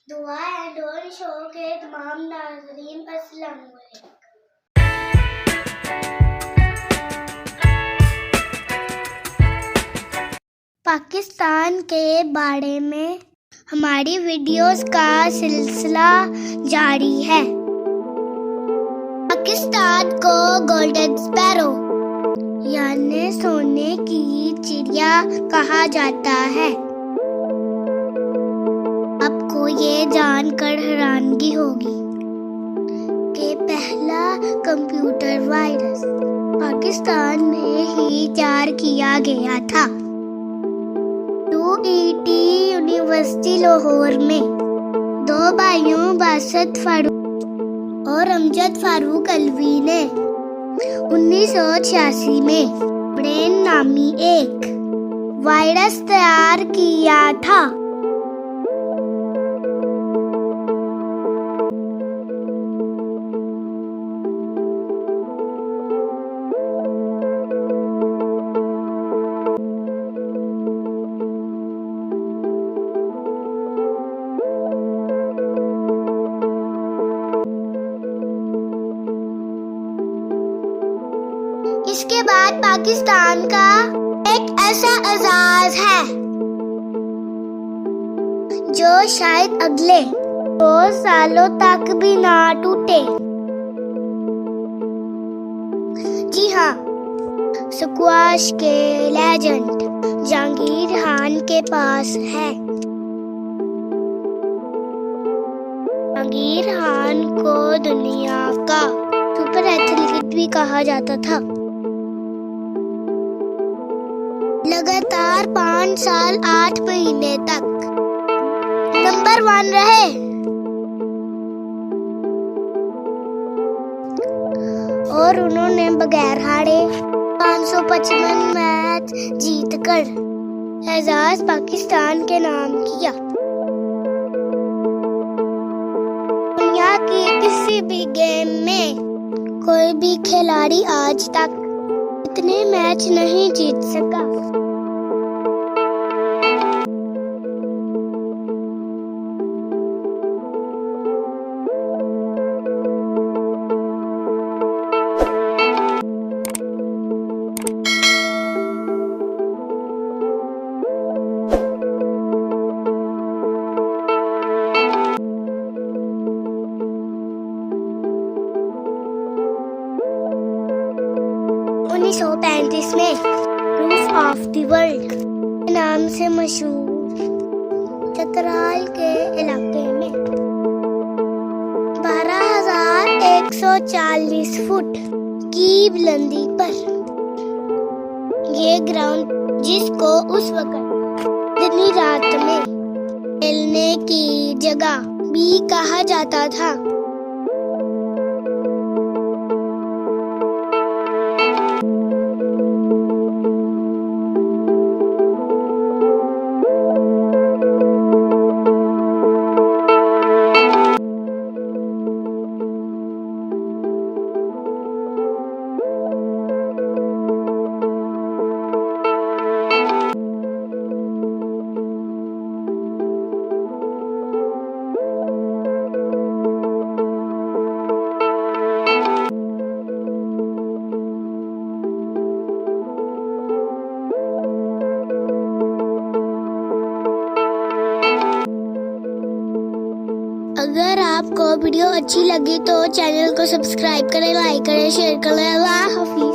दुआ and on show के तमाम नाज़रीन अस्सलाम वालेकुम। पाकिस्तान के बारे में हमारी वीडियोस का सिलसिला जारी है। पाकिस्तान को गोल्डन स्पैरो यानी सोने की चिड़िया कहा जाता है। आपको ये जानकर हैरानगी होगी कि पहला कंप्यूटर वायरस पाकिस्तान में ही तैयार किया गया था। UET यूनिवर्सिटी लाहौर में दो भाइयों बासित फारूक और अमजद फारूक अलवी ने 1986 में ब्रेन नामी एक वायरस तैयार किया था। इसके बाद पाकिस्तान का एक ऐसा एजाज है जो शायद अगले 2 सालों तक भी ना टूटे। जी हाँ, स्क्वाश के लेजेंड जहांगीर खान के पास है। जहांगीर खान को दुनिया का सुपर एथलीट भी कहा जाता था। लगातार 5 साल 8 महीने तक नंबर 1 रहे और उन्होंने बगैर हारे 555 मैच जीतकर एजाज पाकिस्तान के नाम किया। दुनिया के किसी भी गेम में कोई भी खिलाड़ी आज तक इतने मैच नहीं जीत सका। में रूफ ऑफ द वर्ल्ड के नाम से मशहूर चतराल के इलाके में 12,140 फुट की बुलंदी पर ये ग्राउंड, जिसको उस वक्त दिन रात में खेलने की जगह भी कहा जाता था, अगर आपको वीडियो अच्छी लगी तो चैनल को सब्सक्राइब करें, लाइक करें, शेयर करें। अल्लाह हाफिज़।